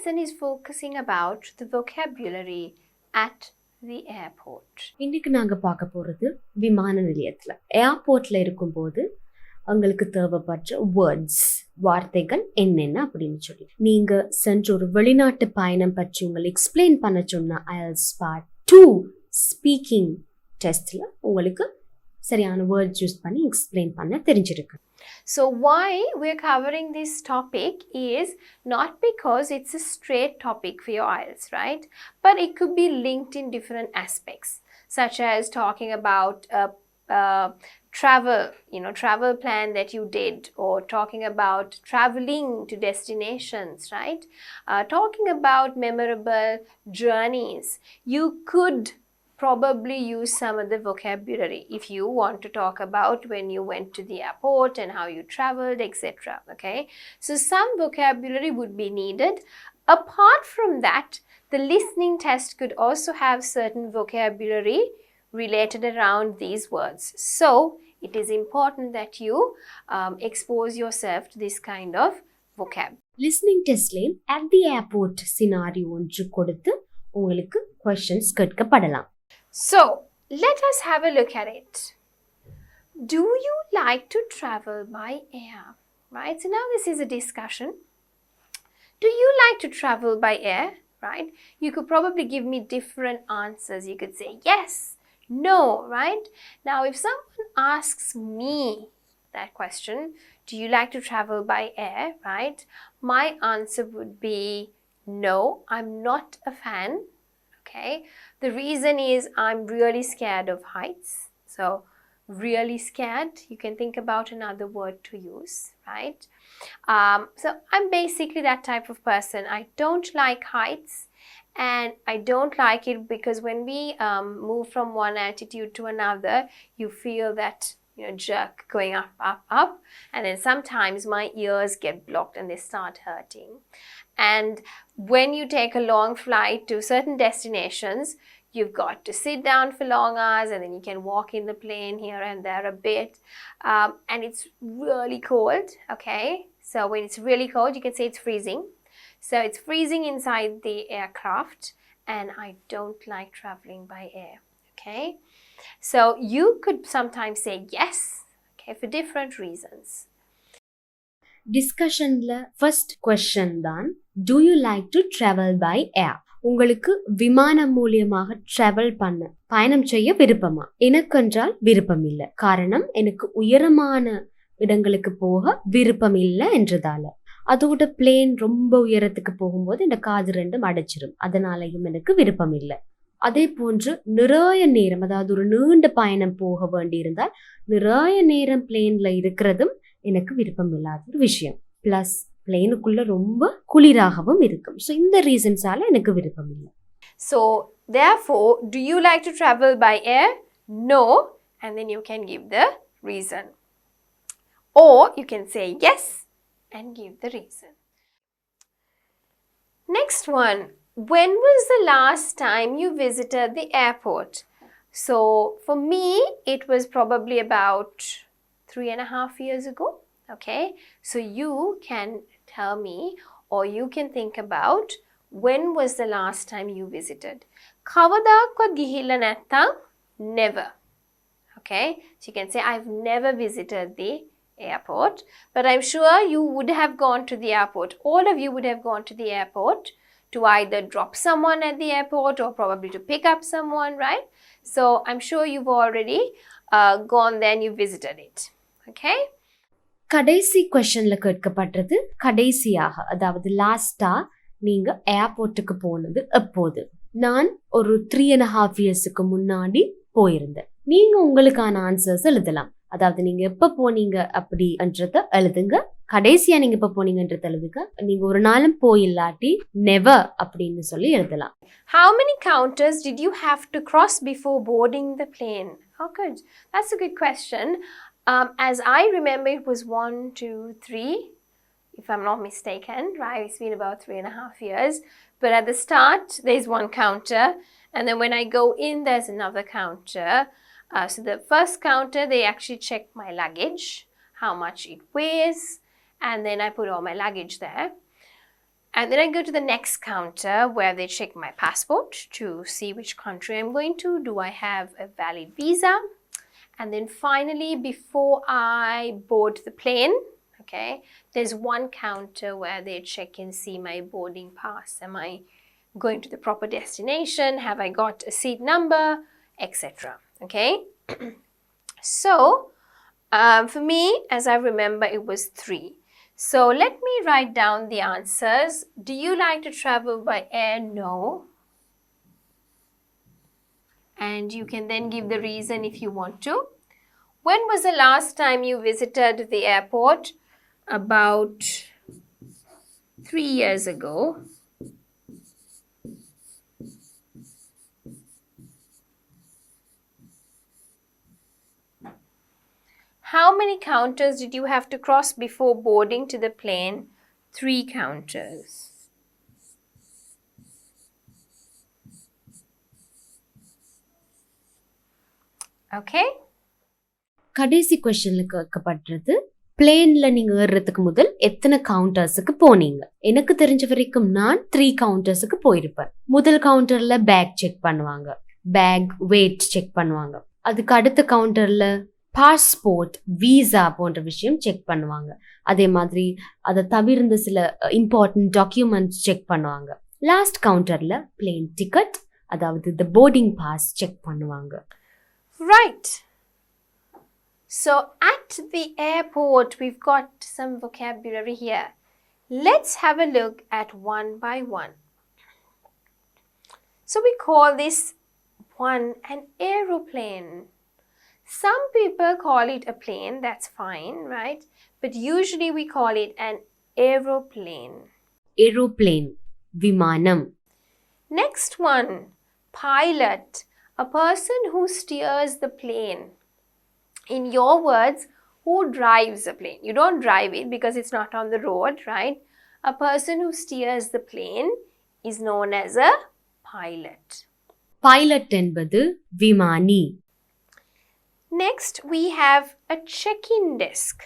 lesson is focusing about the vocabulary at the airport. இன்னைக்கு நாங்க பார்க்க போறது விமான நிலையத்துல ஏர்போர்ட்ல இருக்கும்போது உங்களுக்கு தேவைப்பட்ட வார்த்தைகள் என்னென்ன அப்படின்னு சொல்லி நீங்க சென்ற ஒரு வெளிநாட்டு பயணம் பற்றி உங்களை எக்ஸ்பிளைன் பண்ண சொன்ன IELTS Part 2 ஸ்பீக்கிங் டெஸ்ட்ல உங்களுக்கு சரியான வேர்ட்ஸ் யூஸ் பண்ணி எக்ஸ்பிளைன் பண்ண தெரிஞ்சிருக்கு. So why we're covering this topic is not because it's a straight topic for your IELTS, right? But it could be linked in different aspects, such as talking about travel plan that you did, or talking about traveling to destinations, right? Talking about memorable journeys. You could probably use some of the vocabulary if you want to talk about when you went to the airport and how you traveled, etc. Okay, so some vocabulary would be needed. Apart from that, the listening test could also have certain vocabulary related around these words. So it is important that you expose yourself to this kind of vocab. Listening testல at the airport scenario ஒன்று கொடுத்து உங்களுக்கு questions கேட்கப்படலாம். So let us have a look at it. Do you like to travel by air? Right, so now this is a discussion. Do you like to travel by air? Right, you could probably give me different answers. You could say yes, no, right? Now if someone asks me that question, do you like to travel by air, right, my answer would be no, I'm not a fan. Okay, the reason is I'm really scared of heights. So really scared, you can think about another word to use, right? So I'm basically that type of person. I don't like heights, and I don't like it because when we move from one altitude to another, you feel that jerk going up, and then sometimes my ears get blocked and they start hurting. And when you take a long flight to certain destinations, you've got to sit down for long hours, and then you can walk in the plane here and there a bit, and it's really cold. Okay, so when it's really cold, you can say it's freezing. So it's freezing inside the aircraft, and I don't like traveling by air. Okay, so you could sometimes say yes, okay, for different reasons. டிஸ்கஷன்ல first question தான் do you like to travel by air? உங்களுக்கு விமானம் மூலியமாக பயணம் செய்ய விருப்பமா? எனக்கு என்றால் விருப்பம் இல்லை. காரணம், எனக்கு உயரமான இடங்களுக்கு போக விருப்பம் இல்லை என்றதால. அதோட பிளேன் ரொம்ப உயரத்துக்கு போகும்போது இந்த காது ரெண்டும் அடைச்சிரும், அதனாலையும் எனக்கு விருப்பம் இல்லை. அதே போன்று நிறைய நேரம், அதாவது ஒரு நீண்ட பயணம் போக வேண்டியிருந்தால் நிறைய நேரம் பிளேன்ல இருக்கிறதும் எனக்கு விருப்பம் இல்லாத ஒரு விஷயம். பிளஸ் பிளேனுக்குள்ள ரொம்ப குளிராகவும் இருக்கும். ஸோ இந்த ரீசன்ஸால எனக்கு விருப்பம் இல்லை. So therefore, do you like to travel by air? No, and then you can give the reason, or you can say yes and give the reason. Next one, when was the last time you visited the airport? So for me, it was probably about 3.5 years ago. Okay, so you can tell me, or you can think about, when was the last time you visited? Kavadakwa gihilla natham? Never. Okay, so you can say I've never visited the airport, but I'm sure you would have gone to the airport. All of you would have gone to the airport to either drop someone at the airport or probably to pick up someone, right? So I'm sure you've already gone there and you visited it. Okay, கடைசி கொஸ்டின்ல கேட்கப்பட்டது கடைசியாக, அதாவது லாஸ்டா நீங்க ஏர்போர்ட்டுக்கு போனது எப்போது? நான் ஒரு 3.5 இயர்ஸுக்கு முன்னாடி போயிருந்தேன். நீங்க உங்களுக்கான ஆன்சர்ஸ் எழுதலாம். அதாவது நீங்க எப்ப போனீங்க அப்படின்றத எழுதுங்க. கடைசியா நீங்க எப்ப போனீங்கன்றத எழுதுங்க. நீங்க ஒரு நாளும் போயில்லாட்டி நெவர் அப்படின்னு சொல்லி எழுதலாம். How many counters did you have to cross before boarding the plane? Oh, good. That's a good question. As I remember, it was 1, 2, 3, if I'm not mistaken, right? It's been about 3.5 years. But at the start, there's one counter. And then when I go in, there's another counter. So the first counter, they actually check my luggage, how much it weighs. And then I put all my luggage there. And then I go to the next counter where they check my passport to see which country I'm going to. Do I have a valid visa? And then finally, before I board the plane, okay, there's one counter where they check and see my boarding pass. Am I going to the proper destination? Have I got a seat number? Etc. Okay. So, for me, as I remember, it was 3. So let me write down the answers. Do you like to travel by air? No. And you can then give the reason if you want to. When was the last time you visited the airport? About 3 years ago. How many counters did you have to cross before boarding to the plane? 3 counters. Okay? கடைசி கொஸ்டின்ல கேட்கப்படுறது பிளேன்ல நீங்க ஏறுறதுக்கு முதல் எத்தனை கவுண்டர்ஸுக்கு போனீங்க? எனக்கு தெரிஞ்ச வரைக்கும் நான் 3 கவுண்டர்ஸுக்கு போயிருப்பேன். முதல் கவுண்டர்ல பேக் செக் பண்ணுவாங்க, பேக் வெயிட் செக் பண்ணுவாங்க. அதுக்கு அடுத்த கவுண்டர்ல பாஸ்போர்ட், விசா போன்ற விஷயம் செக் பண்ணுவாங்க. அதே மாதிரி அதை தவிர்ந்த சில இம்பார்ட்டன்ட் டாக்குமெண்ட்ஸ் செக் பண்ணுவாங்க. லாஸ்ட் கவுண்டர்ல பிளேன் டிக்கெட், அதாவது தி போர்டிங் பாஸ் செக் பண்ணுவாங்க. Right. So at the airport, we've got some vocabulary here. Let's have a look at one by one. So we call this one an aeroplane. Some people call it a plane, that's fine, right? But usually we call it an aeroplane. Aeroplane, vimanam. Next one, pilot, a person who steers the plane. In your words, who drives the plane? You don't drive it because it's not on the road, right? A person who steers the plane is known as a pilot. Pilot என்பது விமானி. Next, we have a check-in desk.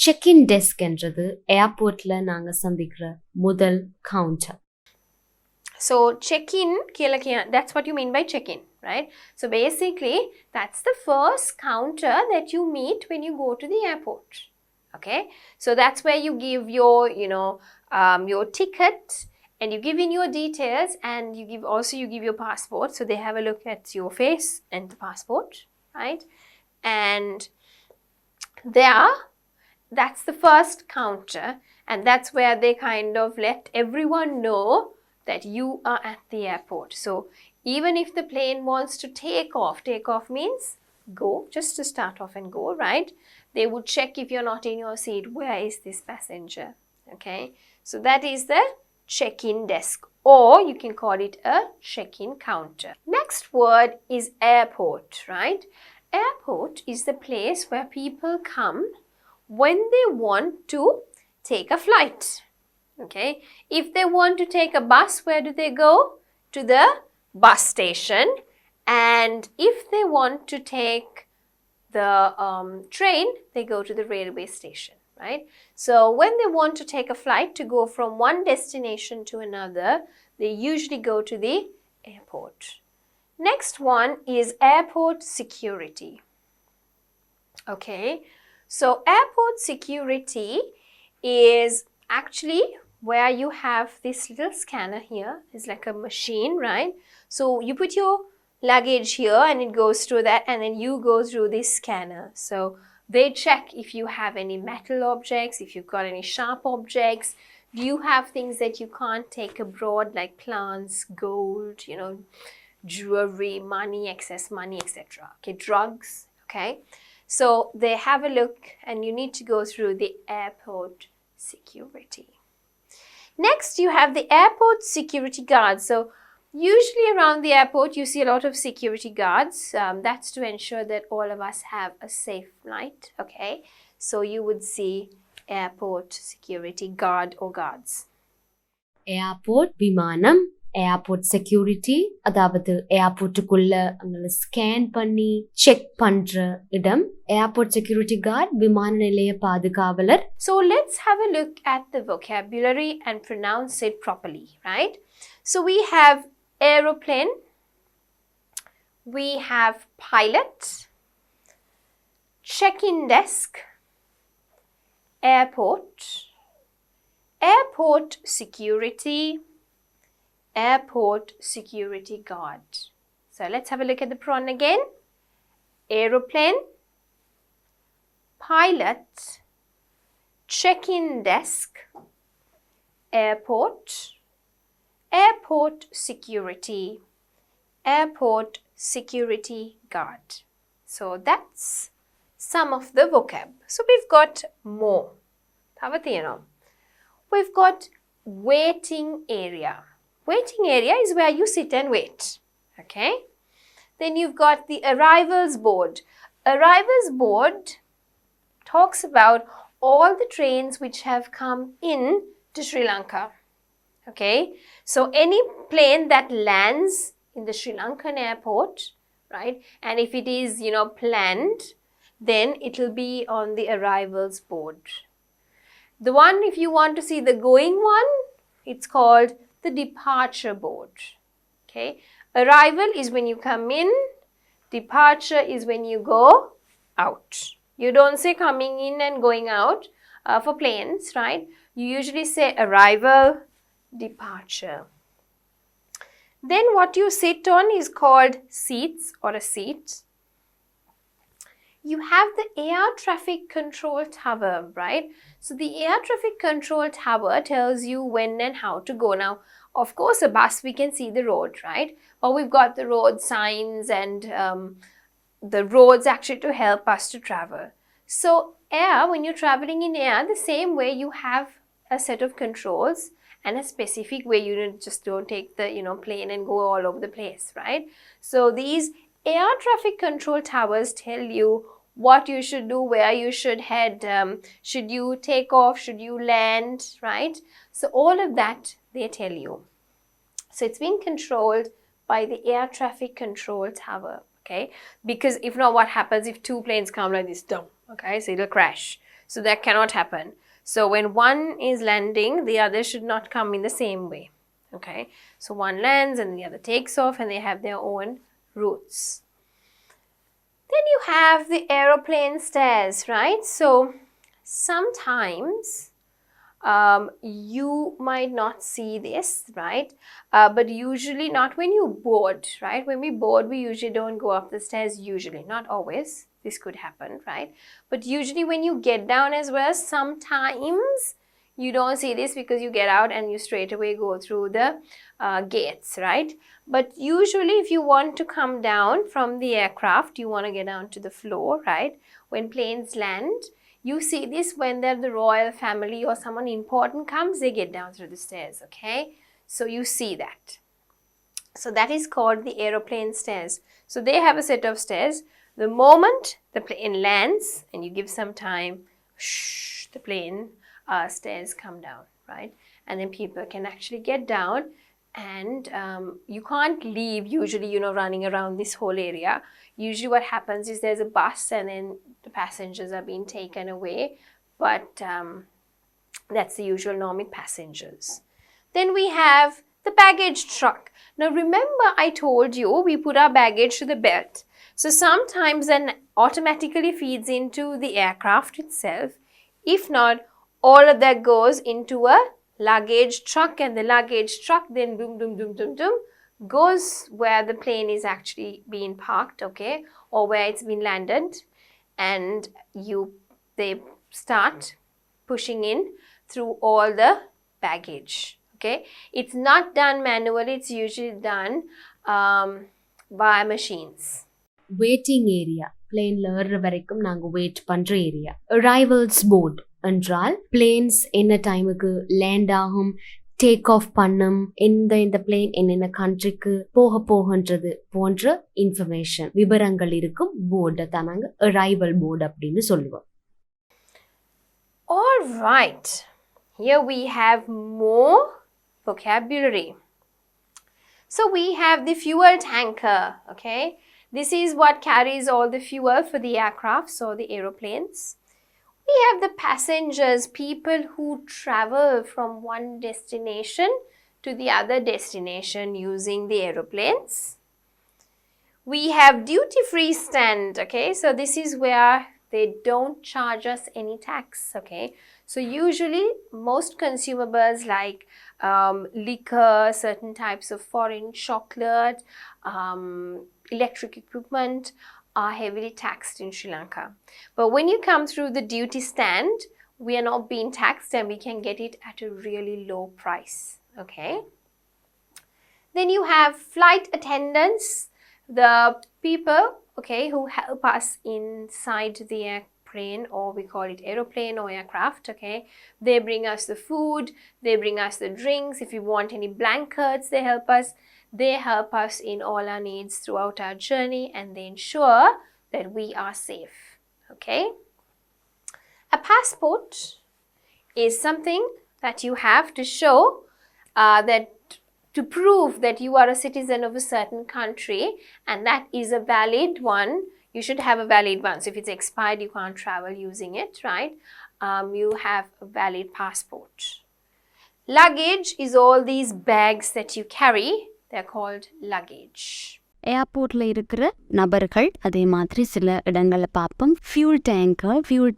Check-in desk என்றது ஏர்போர்ட்ல நாங்க சந்திக்கிற முதல் counter. So check-in, that's what you mean by check-in, right? So basically, that's the first counter that you meet when you go to the airport. Okay? So that's where you give your, your ticket, and you give in your details, and you give your passport. So they have a look at your face and the passport, right? And that's the first counter, and that's where they kind of let everyone know that you are at the airport. So even if the plane wants to take off means go, just to start off and go, right? They would check if you're not in your seat, where is this passenger? Okay, so that is the check-in desk, or you can call it a check-in counter. Next word is airport, right? Airport is the place where people come when they want to take a flight. Okay, if they want to take a bus, where do they go? To the bus station. And if they want to take the train, they go to the railway station, right? So when they want to take a flight to go from one destination to another, they usually go to the airport. Next one is airport security. Okay, so airport security is actually where you have this little scanner here. It's like a machine, right? So you put your luggage here and it goes through that, and then you go through this scanner. So they check if you have any metal objects, if you've got any sharp objects. Do you have things that you can't take abroad, like plants, gold, jewelry, money, excess money, etc. Okay, drugs. Okay, so they have a look, and you need to go through the airport security. Next, you have the airport security guards. So usually around the airport, you see a lot of security guards. That's to ensure that all of us have a safe flight. Okay, so you would see airport security guard or guards. Airport, vimanam, airport security, அதாவது ஏர்போர்ட்டுக்குள்ள அங்க scan பண்ணி check பண்ற இடம். Airport security guard, விமான நிலைய பாதுகாவலர். So let's have a look at the vocabulary and pronounce it properly, right? So we have aeroplane, we have pilot, check-in desk, airport, airport security, airport security guard. So let's have a look at the pronoun again. Aeroplane, pilot, check-in desk, airport, airport security, airport security guard. So that's some of the vocab. So we've got more. We've got waiting area. Waiting area is where you sit and wait. Okay? Then you've got the arrivals board. Arrivals board talks about all the trains which have come in to Sri Lanka. Okay? So any plane that lands in the Sri Lankan airport, right? And if it is, planned, then it will be on the arrivals board. The one, if you want to see the going one, it's called the departure board. Okay? Arrival is when you come in. Departure is when you go out. You don't say coming in and going out for planes, right? You usually say arrival, departure. Then what you sit on is called seats or a seat. You have the air traffic control tower, right? So the air traffic control tower tells you when and how to go. Now, of course, a bus, we can see the road, right? But we've got the road signs and the roads actually to help us to travel. So air, when you're traveling in air, the same way you have a set of controls and a specific way. You just don't take the plane and go all over the place, right? So these air traffic control towers tell you what you should do, where you should head, should you take off, should you land, right? So all of that they tell you. So it's being controlled by the air traffic control tower, okay? Because if not, what happens if two planes come like this? Dumb, okay? So it'll crash. So that cannot happen. So when one is landing, the other should not come in the same way, okay? So one lands and the other takes off and they have their own routes. Then you have the aeroplane stairs, right? So sometimes you might not see this, right? But usually not when you board, right? When we board, we usually don't go up the stairs, usually, not always. This could happen, right? But usually when you get down as well, sometimes you don't see this because you get out and you straight away go through the gates, right? But usually if you want to come down from the aircraft, you want to get down to the floor, right? When planes land, you see this when they're the royal family or someone important comes, they get down through the stairs, okay? So you see that. So that is called the aeroplane stairs. So they have a set of stairs. The moment the plane lands and you give some time, the plane stairs come down, right? And then people can actually get down and you can't leave usually, running around this whole area. Usually what happens is there's a bus and then the passengers are being taken away. But that's the usual normal passengers. Then we have the baggage truck. Now remember I told you we put our baggage to the belt. So sometimes that automatically feeds into the aircraft itself. If not, all of that goes into a luggage truck and the luggage truck then boom, boom, boom, boom, boom, goes where the plane is actually being parked, okay, or where it's been landed, and they start pushing in through all the baggage, okay. It's not done manually, it's usually done by machines. Waiting area, பிளேன்ல ஏறுற வரைக்கும் நாங்க wait பண்ற area. Arrivals board என்றால் planes என்ன டைமுக்கு land ஆகும், take off பண்ணும், இந்த பிளேன் என்னென்ன கண்ட்ரிக்கு போகன்றது போன்ற இன்ஃபர்மேஷன் விவரங்கள் இருக்கும் போர்டை தான் நாங்க அரைவல் போர்டு அப்படின்னு சொல்லுவோம். All right, here we have more vocabulary. So we have the fuel tanker, okay? This is what carries all the fuel for the aircrafts or the aeroplanes. We have the passengers, people who travel from one destination to the other destination using the aeroplanes. We have duty-free stand, okay? So this is where they don't charge us any tax, okay? So usually most consumables like liquor, certain types of foreign chocolate, electric equipment are heavily taxed in Sri Lanka. But when you come through the duty stand, we are not being taxed and we can get it at a really low price, okay? Then you have flight attendants, the people, okay, who help us inside the airplane, or we call it aeroplane or aircraft, okay? They bring us the food, they bring us the drinks. If you want any blankets, they help us. They help us in all our needs throughout our journey, and they ensure that we are safe, okay? A passport is something that you have to show to prove that you are a citizen of a certain country, and that is a valid one. You should have a valid one. So if it's expired, you can't travel using it, right? You have a valid passport. Luggage is all these bags that you carry. They're called luggage. ஏர்போர்ட்ல இருக்கிற நபர்கள் அதே மாதிரி சில இடங்களை பார்ப்போம். Fuel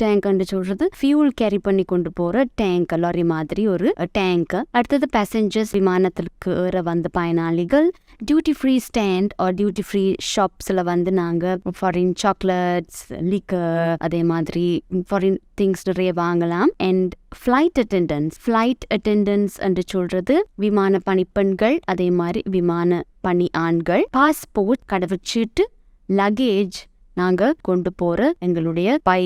டேங்க்னு சொல்றது fuel carry பண்ணி கொண்டு போற டேங்க், லாரி மாதிரி ஒரு டேங்க். அடுத்தது பேசஞ்சர்ஸ், விமானத்திற்கு ஏற வந்த பயனாளிகள். Duty free stand or duty free ஷாப்ஸ்ல வந்து நாங்க ஃபாரின் சாக்லேட்ஸ், லிக்கர், அதே மாதிரி ஃபாரின் திங்ஸ் நிறைய வாங்கலாம். அண்ட் ஃப்ளைட் அட்டெண்டன்ஸ் என்று சொல்றது விமான பணிப்பெண்கள், அதே மாதிரி விமான பணி ஆண்கள். பாஸ்போர்ட், கடவுச்சீட்டு. லக்கேஜ், நாங்க கொண்டு போற எங்களுடைய பை,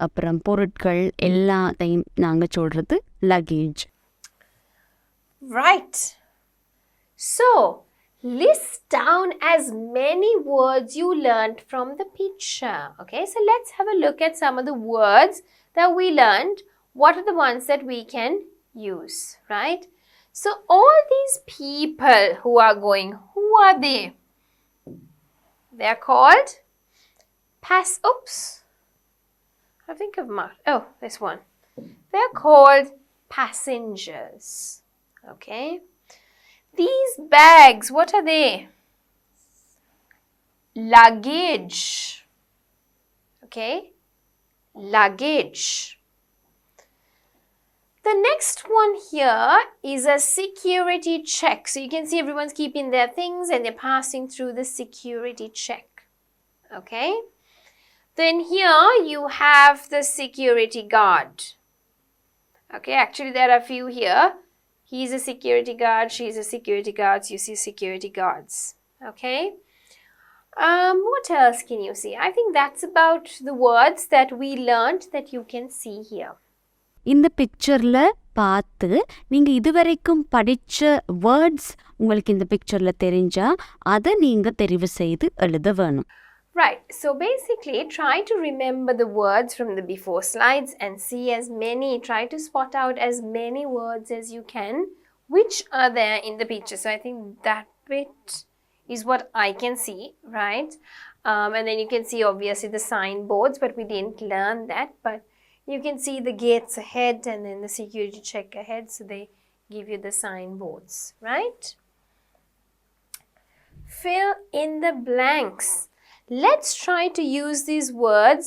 அப்புறம் பொருட்கள் எல்லாத்தையும் நாங்க சொல்றது luggage. Right. So list down as many words you learned from the picture. Okay, so let's have a look at some of the words that we learned. What are the ones that we can use, right? So all these people who are going, who are they? They are called I think of this one. They are called passengers. Okay. These bags, what are they? Luggage. Okay. Luggage. The next one here is a security check. So you can see everyone's keeping their things and they're passing through the security check. Okay. Then here you have the security guard. Okay, actually there are a few here. He's a security guard, she's a security guard. So you see security guards. Okay. What else can you see? I think that's about the words that we learned that you can see here. இந்த பிக்சர்ல பார்த்து நீங்க இதுவரைக்கும் படிச்ச words உங்களுக்கு இந்த பிக்சர்ல தெரிஞ்சா அதை நீங்க தெரிவு செய்து எழுத வேணும். Right, so basically try to remember the words from the before slides and see try to spot out as many words as you can which are there in the picture. So I think that bit is what I can see, right? And then you can see obviously the signboards, but we didn't learn that. But you can see the gates ahead and then the security check ahead. So they give you the signboards, right? Fill in the blanks. Let's try to use these words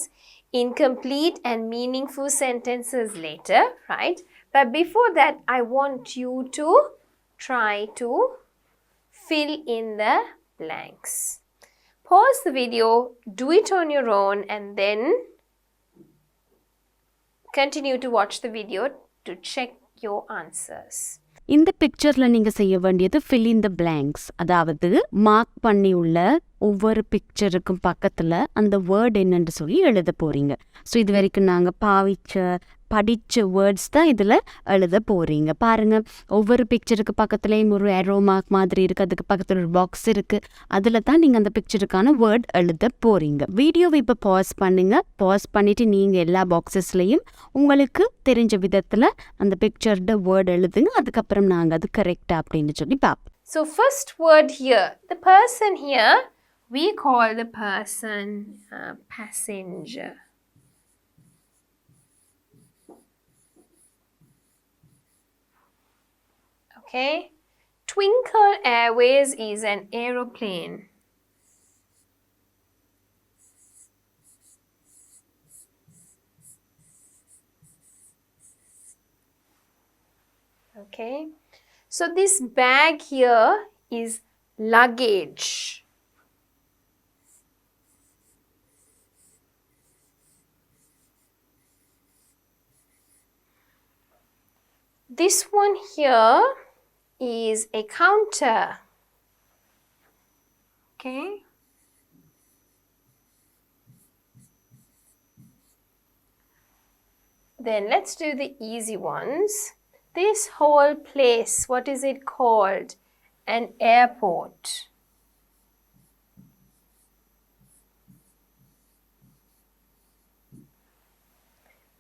in complete and meaningful sentences later, right? But before that, I want you to try to fill in the blanks. Pause the video, do it on your own, and then continue to watch the video to check your answers. இந்த பிக்சர்ல நீங்க செய்ய வேண்டியது fill in the blanks. அதாவது mark பண்ணி உள்ள ஒவ்வொரு பிக்சருக்கும் பக்கத்துல அந்த வேர்ட் என்னன்னு சொல்லி எழுத போறீங்க. ஸோ இது வரைக்கும் நாங்க படிச்ச வேர்ட்ஸ் தான் இதுல எழுத போறீங்க. பாருங்க, ஒவ்வொரு பிக்சருக்கு பக்கத்துலயும் ஒரு ஏரோ மார்க் மாதிரி இருக்கு, அதுக்கு பக்கத்துல ஒரு பாக்ஸ் இருக்கு. அதுல தான் நீங்க அந்த பிக்சருக்கான வேர்ட் எழுத போறீங்க. வீடியோவை இப்ப பாஸ் பண்ணுங்க. பாஸ் பண்ணிட்டு நீங்க எல்லா பாக்ஸஸ்லயும் உங்களுக்கு தெரிஞ்ச விதத்துல அந்த பிக்சர்ட வேர்ட் எழுதுங்க. அதுக்கப்புறம் நாங்க அது கரெக்டா அப்படின்னு சொல்லி பார்ப்போம். So first word here, the person here, we call the person passenger. Okay. Twinkle Airways is an aeroplane. Okay. So this bag here is luggage. This one here is a counter. Okay. Then let's do the easy ones. This whole place, what is it called? An airport.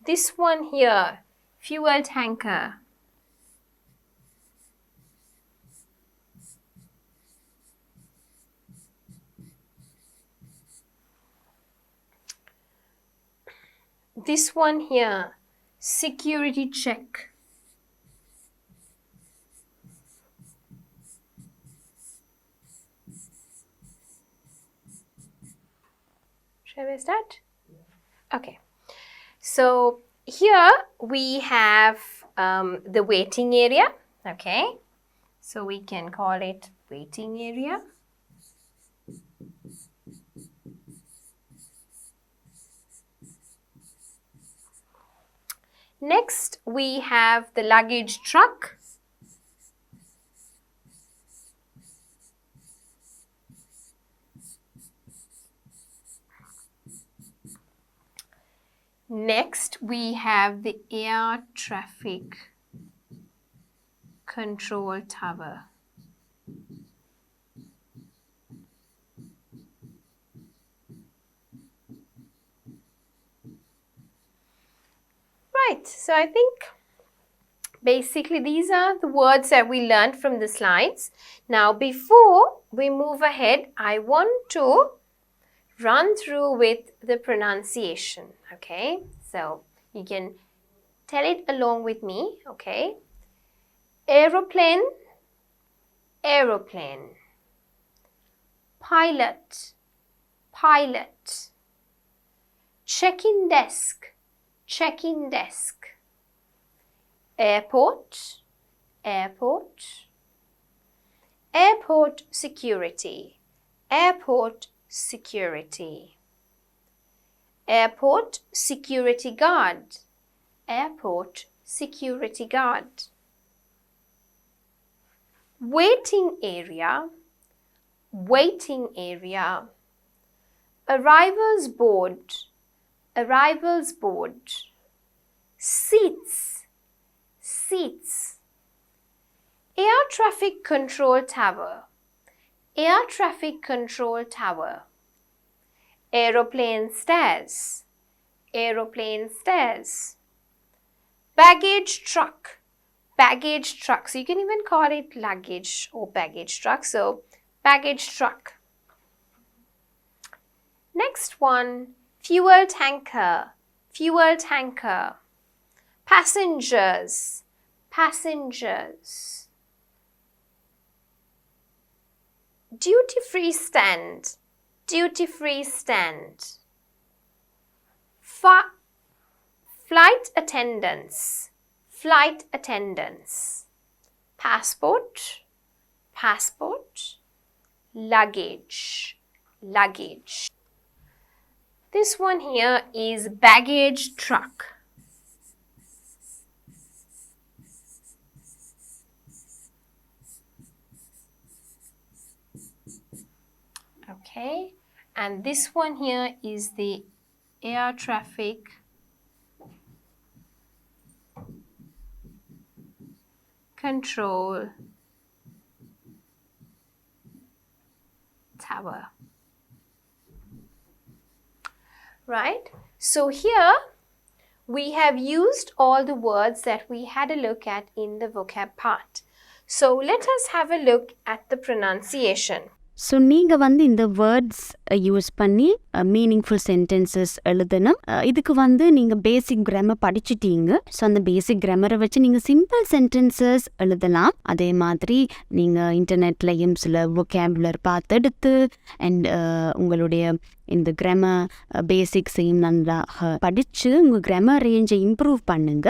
This one here, fuel tanker. This one here, security check. Shall we start? Okay. So here we have the waiting area. Okay. So we can call it waiting area. Next, we have the luggage truck. Next, we have the air traffic control tower. Right, so I think basically these are the words that we learned from the slides. Now, before we move ahead, I want to run through with the pronunciation, okay? So you can tell it along with me, okay? Aeroplane, aeroplane. Pilot, pilot. Check-in desk, check-in desk. Airport, airport. Airport security, airport security. Airport security guard, airport security guard. Waiting area, waiting area. Arrivals board, arrivals board. Seats, seats. Air traffic control tower, air traffic control tower. Aeroplane stairs, aeroplane stairs. Baggage truck, baggage truck. So you can even call it luggage or baggage truck. So baggage truck. Next one, fuel tanker, fuel tanker. Passengers, passengers. Duty-free stand, duty-free stand. Flight attendants, flight attendants. Passport, passport. Luggage, luggage. This one here is baggage truck. Okay, and this one here is the air traffic control tower. Right, so here we have used all the words that we had a look at in the vocab part. So let us have a look at the pronunciation. So நீங்கள் வந்து இந்த words use பண்ணி meaningful sentences எழுதணும். இதுக்கு வந்து நீங்கள் பேசிக் grammar படிச்சுட்டீங்க. So அந்த பேசிக் கிராமரை வச்சு நீங்கள் சிம்பிள் சென்டென்சஸ் எழுதலாம். அதே மாதிரி நீங்கள் இன்டர்நெட்லையும் சில வொக்காபுலர் பார்த்தெடுத்து அண்ட் உங்களுடைய இந்த கிராமர் பேசிக்ஸையும் நல்லா படித்து உங்கள் கிராமர் ரேஞ்சை இம்ப்ரூவ் பண்ணுங்க.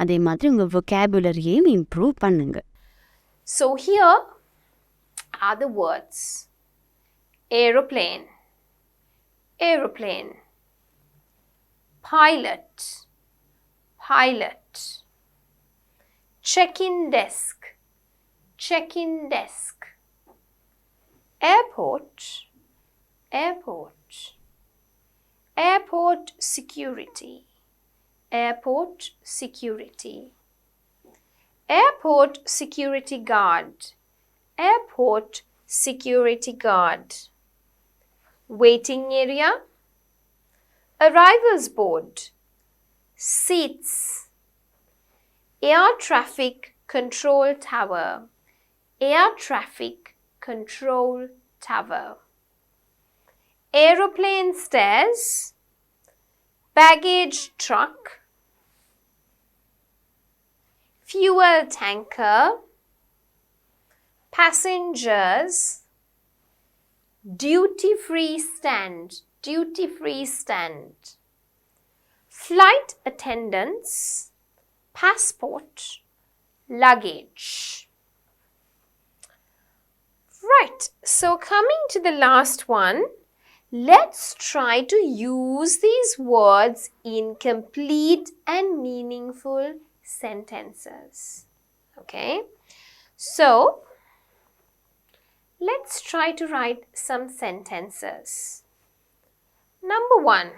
அதே மாதிரி உங்கள் வொக்காபுலரியையும் இம்ப்ரூவ் பண்ணுங்க. So here are the words. Aeroplane, aeroplane. Pilot, pilot. Check-in desk, check-in desk. Airport, airport. Airport security, airport security. Airport security guard, airport security guard. Waiting area, arrivals board, seats. Air traffic control tower, air traffic control tower. Aeroplane stairs, baggage truck, fuel tanker, passengers, duty-free stand, duty-free stand. Flight attendants, passport, luggage. Right, so coming to the last one, let's try to use these words in complete and meaningful sentences. Okay, so let's try to write some sentences. Number 1,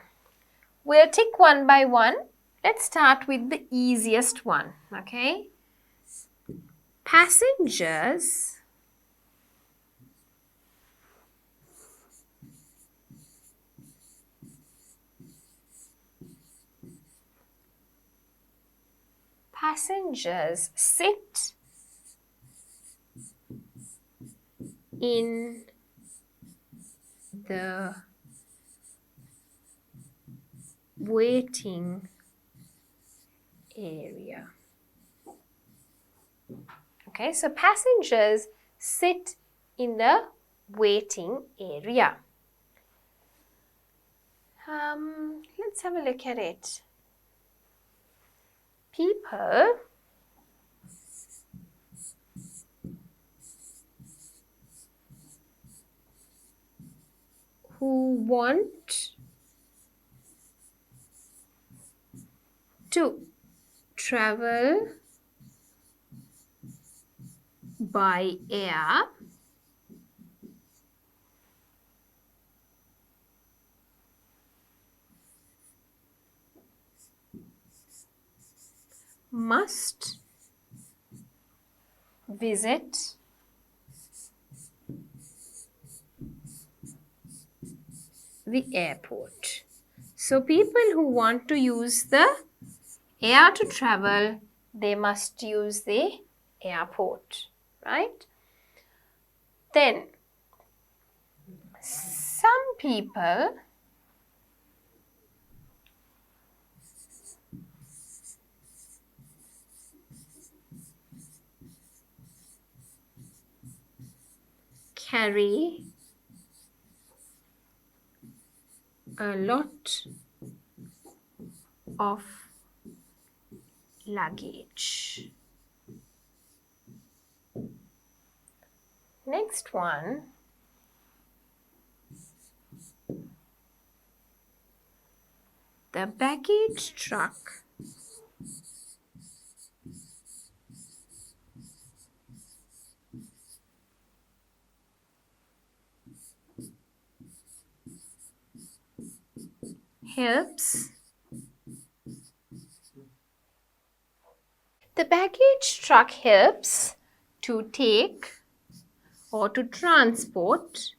we'll tick one by one. Let's start with the easiest one. Okay, passengers sit in the waiting area. Okay, so passengers sit in the waiting area. Let's have a look at it. People who want to travel by air must visit the airport. So people who want to use the air to travel, they must use the airport, right? Then some people carry a lot of luggage. Next one, the baggage truck helps the baggage truck helps to take or to transport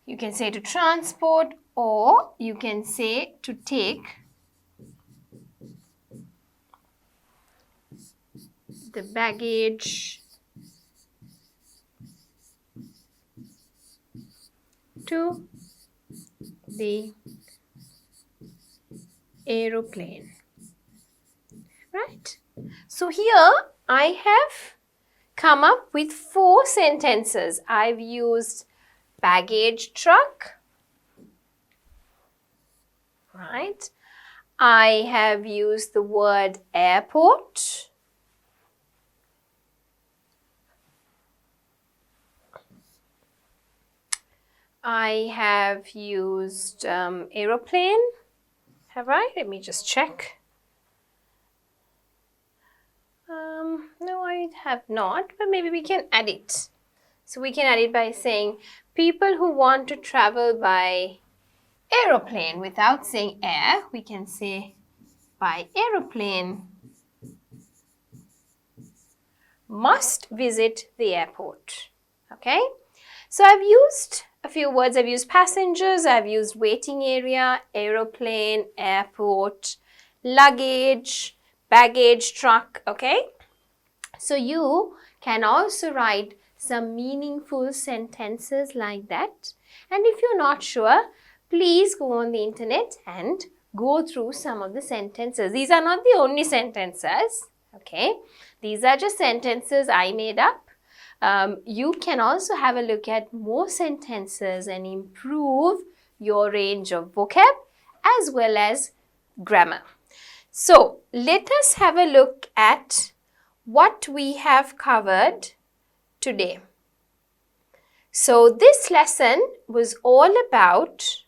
you can say to transport or you can say to take the baggage to the aeroplane. Right? So here I have come up with 4 sentences. I've used baggage truck. Right? I have used the word airport. I have used aeroplane. Have I? Let me just check. No, I have not, but maybe we can add it. So we can add it by saying people who want to travel by aeroplane. Without saying air, we can say by aeroplane must visit the airport. Okay? So I've used a few words. I've used passengers, I've used waiting area, aeroplane, airport, luggage, baggage truck. Okay? So you can also write some meaningful sentences like that. And if you're not sure, please go on the internet and go through some of the sentences. These are not the only sentences. Okay? These are just sentences I made up. You can also have a look at more sentences and improve your range of vocab as well as grammar. So, let us have a look at what we have covered today. So, this lesson was all about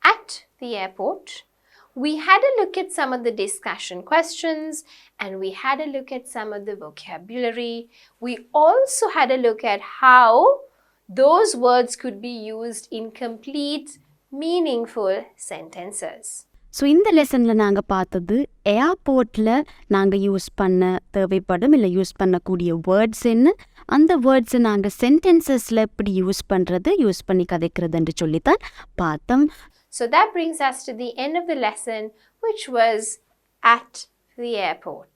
at the airport. We had a look at some of the discussion questions and we had a look at some of the vocabulary. We also had a look at how those words could be used in complete, meaningful sentences. So இந்த லெசனில் நாங்கள் பார்த்தது ஏர்போர்ட்டில் நாங்கள் use பண்ண தேவைப்படும் இல்லை use பண்ணக்கூடிய வேர்ட்ஸ் என்ன, அந்த வேர்ட்ஸை நாங்கள் சென்டென்சஸில் எப்படி யூஸ் பண்ணுறது, யூஸ் பண்ணி கதைக்கிறதுன்னு சொல்லித்தான் பார்த்தோம். So that brings us to the end of the lesson, which was at the airport.